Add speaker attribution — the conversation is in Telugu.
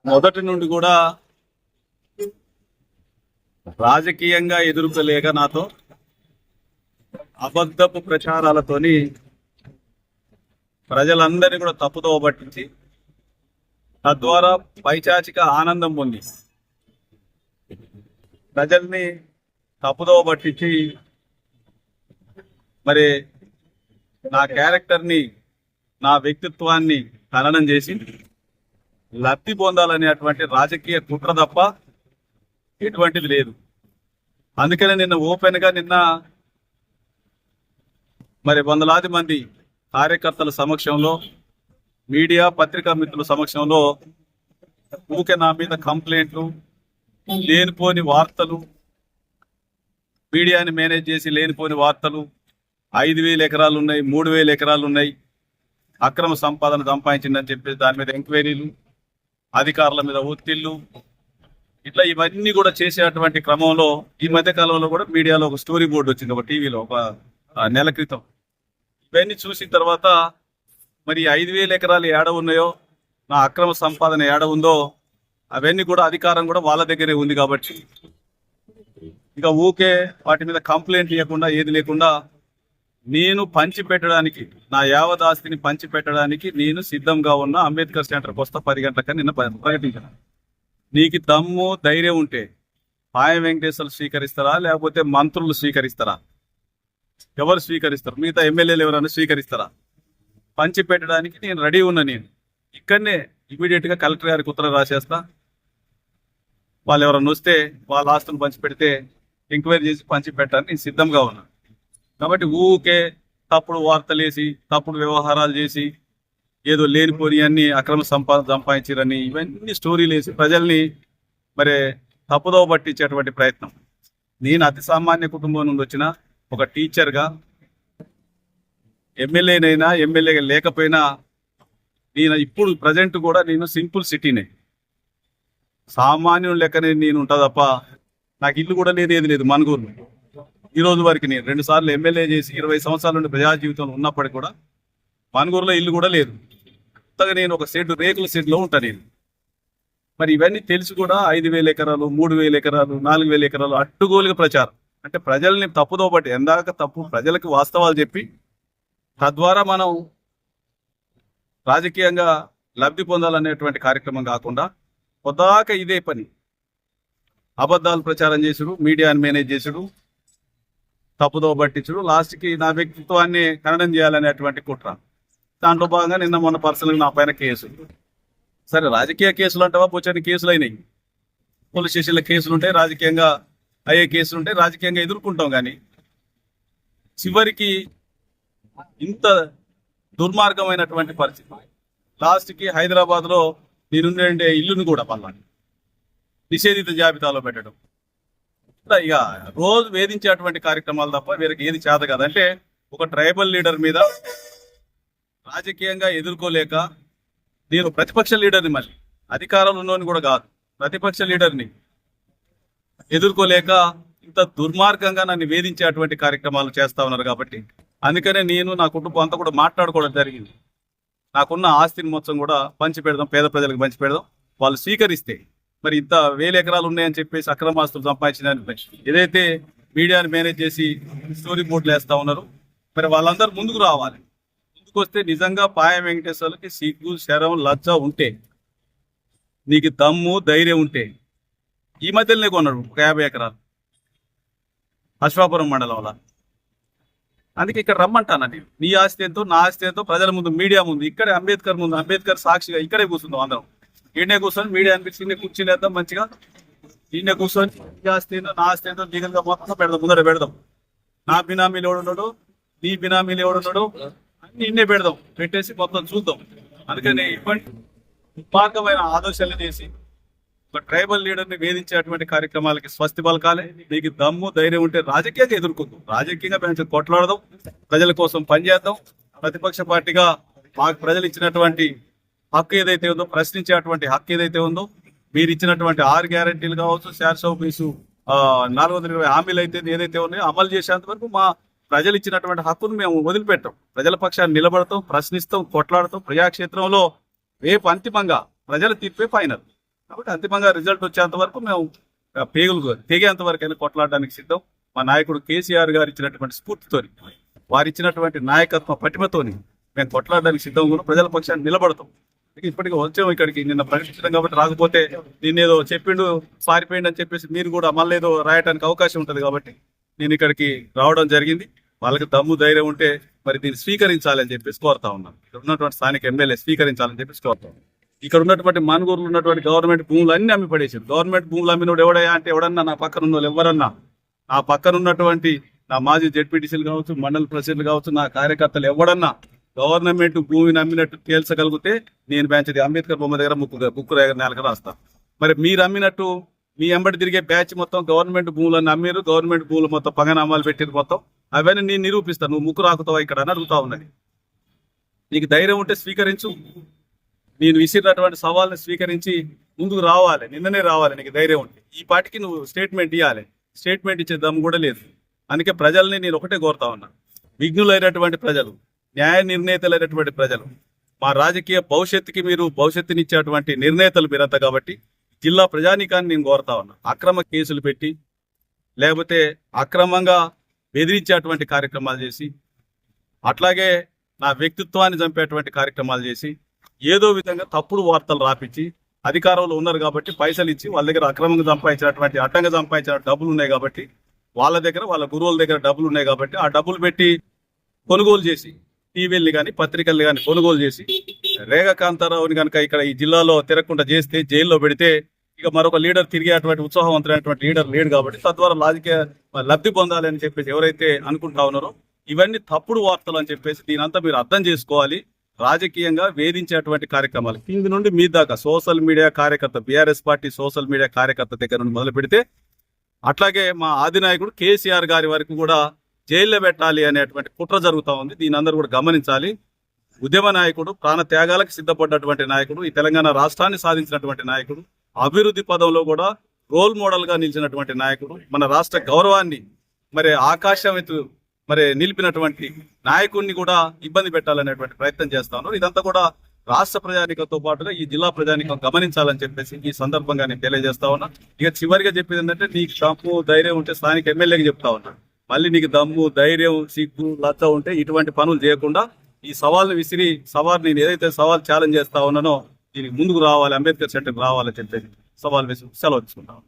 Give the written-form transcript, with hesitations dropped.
Speaker 1: మొదటి నుండి కూడా రాజకీయంగా ఎదుర్కోలేక నాతో అబద్ధపు ప్రచారాలతోని ప్రజలందరినీ కూడా తప్పుదోవ పట్టించి తద్వారా పైచాచిక ఆనందం పొంది ప్రజల్ని తప్పుదోవ పట్టించి మరి నా క్యారెక్టర్ని నా వ్యక్తిత్వాన్ని ఖననం చేసి లబ్ధి పొందాలనేటువంటి రాజకీయ కుట్ర తప్ప ఎటువంటిది లేదు. అందుకనే నిన్న ఓపెన్గా మరి వందలాది మంది కార్యకర్తల సమక్షంలో మీడియా పత్రికా మిత్రుల సమక్షంలో ఊకే నా మీద కంప్లైంట్లు, లేనిపోని వార్తలు, మీడియాని మేనేజ్ చేసి లేనిపోని వార్తలు, 5,000 ఎకరాలు ఉన్నాయి, 3,000 ఎకరాలు ఉన్నాయి, అక్రమ సంపాదన సంపాదించిందని చెప్పేసి దాని మీద ఎంక్వైరీలు, అధికారుల మీద ఒత్తిళ్లు, ఇట్లా ఇవన్నీ కూడా చేసేటువంటి క్రమంలో ఈ మధ్య కాలంలో కూడా మీడియాలో ఒక స్టోరీ బోర్డు వచ్చింది, ఒక టీవీలో ఒక నెల క్రితం. ఇవన్నీ చూసిన తర్వాత మరి 5,000 ఎకరాలు ఏడ ఉన్నాయో, నా అక్రమ సంపాదన ఏడ ఉందో అవన్నీ కూడా అధికారం కూడా వాళ్ళ దగ్గరే ఉంది. కాబట్టి ఇక ఊకే వాటి మీద కంప్లైంట్ ఇవ్వకుండా ఏది లేకుండా నేను పంచిపెట్టడానికి, నా యావదాస్తిని పంచిపెట్టడానికి నేను సిద్ధంగా ఉన్న అంబేద్కర్ సెంటర్కి వస్తా 10 గంటలకని నిన్న ప్రకటించాను. నీకు దమ్ము ధైర్యం ఉంటే పాయం వెంకటేశ్వర్లు స్వీకరిస్తారా, లేకపోతే మంత్రులు స్వీకరిస్తారా? ఎవరు స్వీకరిస్తారు? మిగతా ఎమ్మెల్యేలు ఎవరైనా స్వీకరిస్తారా? పంచిపెట్టడానికి నేను రెడీ ఉన్నా. నేను ఇక్కడనే ఇమీడియట్గా కలెక్టర్ గారికి ఉత్తరం రాసేస్తా. వాళ్ళు ఎవరైనా వస్తే వాళ్ళ ఆస్తులు పంచిపెడితే ఎంక్వైరీ చేసి పంచిపెట్టడానికి నేను సిద్ధంగా ఉన్నా. కాబట్టి ఊకే తప్పుడు వార్తలు వేసి, తప్పుడు వ్యవహారాలు చేసి, ఏదో లేనిపోని అన్ని అక్రమ సంపాదించారని ఇవన్నీ స్టోరీలు వేసి ప్రజల్ని మరి తప్పుదోవ పట్టించేటువంటి ప్రయత్నం. నేను అతి సామాన్య కుటుంబం నుండి వచ్చిన ఒక టీచర్గా, ఎమ్మెల్యేనైనా ఎమ్మెల్యేగా లేకపోయినా నేను ఇప్పుడు ప్రజెంట్ కూడా నేను సింపుల్ సిటీనే, సామాన్యుడు లెక్కనే నేను ఉంటా తప్ప నాకు ఇల్లు కూడా లేదు, ఏది లేదు. మనుగూరు ఈ రోజు వరకు నేను 2 సార్లు ఎమ్మెల్యే చేసి 20 సంవత్సరాల నుండి ప్రజా జీవితంలో ఉన్నప్పటికీ కూడా మనుగూరులో ఇల్లు కూడా లేదు. కొత్తగా నేను ఒక రేకుల షెడ్లో ఉంటాను నేను. మరి ఇవన్నీ తెలిసి కూడా 5,000 ఎకరాలు, 3,000 ఎకరాలు, 4,000 ఎకరాలు అడ్డుగోలుగా ప్రచారం. అంటే ప్రజల్ని తప్పుదో బట్టి ఎందాక తప్పు ప్రజలకు వాస్తవాలు చెప్పి తద్వారా మనం రాజకీయంగా లబ్ధి పొందాలనేటువంటి కార్యక్రమం కాకుండా కొద్దాక ఇదే పని, అబద్ధాలు ప్రచారం చేసుడు, మీడియాని మేనేజ్ చేసుడు, తప్పుదో పట్టించుడు, లాస్ట్కి నా వ్యక్తిత్వాన్ని ఖననం చేయాలనేటువంటి కుట్ర. దాంట్లో భాగంగా నిన్న మొన్న పర్సనల్గా నా పైన కేసు. సరే, రాజకీయ కేసులు అంటావా? బొచ్చని కేసులు అయినాయి, పోలీస్ స్టేషన్లో కేసులు ఉంటాయి, రాజకీయంగా అయ్యే కేసులు ఉంటాయి, రాజకీయంగా ఎదుర్కొంటాం. కానీ చివరికి ఇంత దుర్మార్గమైనటువంటి పరిస్థితి. లాస్ట్కి హైదరాబాద్లో నేనుండే ఇల్లును కూడా మళ్ళా నిషేధిత జాబితాలో పెట్టడం. ఇక రోజు వేధించేటువంటి కార్యక్రమాలు తప్ప వీరికి ఏది చేత కాదు. అంటే ఒక ట్రైబల్ లీడర్ మీద రాజకీయంగా ఎదుర్కోలేక నేను ప్రతిపక్ష లీడర్ని, మళ్ళీ అధికారంలో ఉన్నోని కూడా కాదు, ప్రతిపక్ష లీడర్ని ఎదుర్కోలేక ఇంత దుర్మార్గంగా నన్ను వేధించేటువంటి కార్యక్రమాలు చేస్తా ఉన్నారు. కాబట్టి అందుకనే నేను నా కుటుంబం అంతా కూడా మాట్లాడుకోవడం జరిగింది. నాకున్న ఆస్తిని మొత్తం కూడా పంచి పెడదాం, పేద ప్రజలకు పంచి పెడదాం. వాళ్ళు స్వీకరిస్తే మరి ఇంత 1,000 ఎకరాలు ఉన్నాయని చెప్పేసి అక్రమాస్తులు సంపాదించిన ఏదైతే మీడియాని మేనేజ్ చేసి స్టోరీ బోర్డులు వేస్తా ఉన్నారు, మరి వాళ్ళందరూ ముందుకు రావాలి. ముందుకు వస్తే నిజంగా పాయం వెంకటేశ్వర్లకి సిగ్గు, శరం, లజ్జ ఉంటే, నీకు దమ్ము ధైర్యం ఉంటే, ఈ మధ్యలోనే కొన్నాడు ఒక 50 ఎకరాలు అశ్వాపురం మండలంలో. అందుకే ఇక్కడ రమ్మంటాను. నేను నీ ఆస్తి ఎంతో, నా ఆస్తి ఎంతో ప్రజల ముందు, మీడియా ముందు, ఇక్కడే అంబేద్కర్ ముందు, అంబేద్కర్ సాక్షిగా ఇక్కడే కూర్చుందాం అందరం. ఈయనే కూర్చొని మీడియా అనిపించింది కూర్చునేద్దాం మంచిగా. ఈయన కూర్చొని నీ ఆస్తి ఏందో, నా ఆస్తి ఏందో లీగల్గా మొత్తం పెడదాం, ముందర పెడదాం. నా బినామీలు ఎవడున్నాడు, నీ బినామీలు ఎవడున్నాడు అన్ని ఇన్నే పెడదాం, పెట్టేసి మొత్తం చూద్దాం. అందుకని ఇటువంటి దుర్మార్గమైన ఆలోచనలు చేసి ఒక ట్రైబల్ లీడర్ని వేధించేటువంటి కార్యక్రమాలకి స్వస్తి పలకాలి. నీకు దమ్ము ధైర్యం ఉంటే రాజకీయంగా ఎదుర్కొందాం, రాజకీయంగా కొట్లాడదాం, ప్రజల కోసం పనిచేద్దాం. ప్రతిపక్ష పార్టీగా మాకు ప్రజలు ఇచ్చినటువంటి హక్కు ఏదైతే ఉందో, ప్రశ్నించేటువంటి హక్కు ఏదైతే ఉందో, మీరు ఇచ్చినటువంటి 6 గ్యారెంటీలు కావచ్చు, శాసన ఫీజు 420 హామీలు అయితే ఏదైతే ఉన్నాయో అమలు చేసేంత వరకు మా ప్రజలు ఇచ్చినటువంటి హక్కును మేము వదిలిపెట్టాం. ప్రజల పక్షాన్ని నిలబడతాం, ప్రశ్నిస్తాం, కొట్లాడతాం. ప్రజాక్షేత్రంలో రేపు అంతిమంగా ప్రజల తీర్పే ఫైనల్. కాబట్టి అంతిమంగా రిజల్ట్ వచ్చేంత వరకు మేము పేగులు తెగేంత వరకు అయినా కొట్లాడడానికి సిద్ధం. మా నాయకుడు కేసీఆర్ గారు ఇచ్చినటువంటి స్ఫూర్తితోని, వారు ఇచ్చినటువంటి నాయకత్వ పటిమతోని మేము కొట్లాడడానికి సిద్ధం కూడా ప్రజల పక్షాన్ని నిలబడతాం. ఇప్పటికీ వచ్చాము ఇక్కడికి, నిన్న ప్రకటించడం కాబట్టి రాకపోతే నిన్నేదో చెప్పిండు పారిపోయిండు అని చెప్పేసి మీరు కూడా మళ్ళీ ఏదో రాయడానికి అవకాశం ఉంటుంది కాబట్టి నేను ఇక్కడికి రావడం జరిగింది. వాళ్ళకి దమ్ము ధైర్యం ఉంటే మరి దీన్ని స్వీకరించాలని చెప్పేసి కోరుతా ఉన్నాను. ఇక్కడ ఉన్నటువంటి స్థానిక ఎమ్మెల్యే స్వీకరించాలని చెప్పేసి కోరుతా ఉన్నాను. ఇక్కడ ఉన్నటువంటి మనుగూరులో ఉన్నటువంటి గవర్నమెంట్ భూములు అన్ని అమ్మి పడేసారు. గవర్నమెంట్ భూములు అమ్మినోడు ఎవడయ్యా అంటే ఎవడన్నా నా పక్కన ఉన్న వాళ్ళు ఎవరన్నా, నా పక్కన ఉన్నటువంటి నా మాజీ జెడ్పీటీసీలు కావచ్చు, మండల ప్రెసిడెంట్లు కావచ్చు, నా కార్యకర్తలు ఎవడన్నా గవర్నమెంట్ భూమిని అమ్మినట్టు తేల్చగలిగితే నేను బెంచది అంబేద్కర్ బొమ్మ దగ్గర ముక్కు నేలకు రాస్తా. మరి మీరు అమ్మినట్టు మీ ఎంబడి తిరిగే బ్యాచ్ మొత్తం గవర్నమెంట్ భూములను అమ్మారు, గవర్నమెంట్ భూములు మొత్తం పగనామాలు పెట్టిరు మొత్తం. అవన్నీ నేను నిరూపిస్తాను. నువ్వు ముక్కు రాకుతావా ఇక్కడ అని అడుగుతా ఉన్నది. నీకు ధైర్యం ఉంటే స్వీకరించు. నేను విసిరినటువంటి సవాల్ని స్వీకరించి ముందుకు రావాలి, నిన్ననే రావాలి. నీకు ధైర్యం ఉంటే ఈ పాటికి నువ్వు స్టేట్మెంట్ ఇవ్వాలి. స్టేట్మెంట్ ఇచ్చే దమ్ము కూడా లేదు. అందుకే ప్రజల్ని నేను ఒకటే కోరుతా ఉన్నా, విఘ్నులైనటువంటి ప్రజలు, న్యాయ నిర్ణేతలైనటువంటి ప్రజలు, మా రాజకీయ భవిష్యత్తుకి మీరు భవిష్యత్తునిచ్చేటువంటి నిర్ణేతలు మీరంతా. కాబట్టి జిల్లా ప్రజానీకాన్ని నేను కోరుతా ఉన్నా, అక్రమ కేసులు పెట్టి లేకపోతే అక్రమంగా బెదిరించేటువంటి కార్యక్రమాలు చేసి, అట్లాగే నా వ్యక్తిత్వాన్ని చంపేటువంటి కార్యక్రమాలు చేసి, ఏదో విధంగా తప్పుడు వార్తలు రాపించి అధికారంలో ఉన్నారు కాబట్టి పైసలు ఇచ్చి వాళ్ళ దగ్గర అక్రమంగా సంపాదించినటువంటి, అడ్డంగా సంపాదించిన డబ్బులు ఉన్నాయి కాబట్టి, వాళ్ళ దగ్గర వాళ్ళ గురువుల దగ్గర డబ్బులు ఉన్నాయి కాబట్టి ఆ డబ్బులు పెట్టి కొనుగోలు చేసి టీవీల్ని కానీ పత్రికల్ని కానీ కొనుగోలు చేసి రేగా కాంతారావుని కనుక ఇక్కడ ఈ జిల్లాలో తిరగకుండా చేస్తే, జైల్లో పెడితే ఇక మరొక లీడర్ తిరిగేటువంటి ఉత్సాహవంతమైనటువంటి లీడర్ లేడు కాబట్టి తద్వారా రాజకీయ లబ్ధి పొందాలి అని చెప్పేసి ఎవరైతే అనుకుంటా ఉన్నారో ఇవన్నీ తప్పుడు వార్తలు అని చెప్పేసి దీనంతా మీరు అర్థం చేసుకోవాలి. రాజకీయంగా వేధించేటువంటి కార్యక్రమాలు కింది నుండి మీ దాకా సోషల్ మీడియా కార్యకర్త, బీఆర్ఎస్ పార్టీ సోషల్ మీడియా కార్యకర్త దగ్గర నుండి మొదలు పెడితే అట్లాగే మా ఆదినాయకుడు కేసీఆర్ గారి వరకు కూడా జైల్లో పెట్టాలి అనేటువంటి కుట్ర జరుగుతూ ఉంది. దీని అందరూ కూడా గమనించాలి. ఉద్యమ నాయకుడు, ప్రాణ త్యాగాలకు సిద్ధపడ్డటువంటి నాయకుడు, ఈ తెలంగాణ రాష్ట్రాన్ని సాధించినటువంటి నాయకుడు, అభివృద్ధి పదంలో కూడా రోల్ మోడల్ గా నిలిచినటువంటి నాయకుడు, మన రాష్ట్ర గౌరవాన్ని మరి ఆకాశం ఎత్తు మరి నిలిపినటువంటి నాయకుడిని కూడా ఇబ్బంది పెట్టాలనేటువంటి ప్రయత్నం చేస్తా ఉన్నారు. ఇదంతా కూడా రాష్ట్ర ప్రజానికంతో పాటుగా ఈ జిల్లా ప్రజానికం గమనించాలని చెప్పేసి ఈ సందర్భంగా నేను తెలియజేస్తా ఉన్నా. ఇక చివరిగా చెప్పేది ఏంటంటే, నీకు దమ్ము ధైర్యం ఉంటే స్థానిక ఎమ్మెల్యేకి చెప్తా ఉన్నా, మళ్ళీ నీకు దమ్ము ధైర్యం సిగ్గు లజ్జ ఉంటే ఇటువంటి పనులు చేయకుండా ఈ సవాల్ని విసిరి నేను ఏదైతే సవాల్ ఛాలెంజ్ చేస్తా ఉన్నానో దీనికి ముందుకు రావాలి, అంబేద్కర్ సెంటర్కి రావాలని చెప్పేసి సవాల్ వేసి సెలవు తీసుకుంటాను.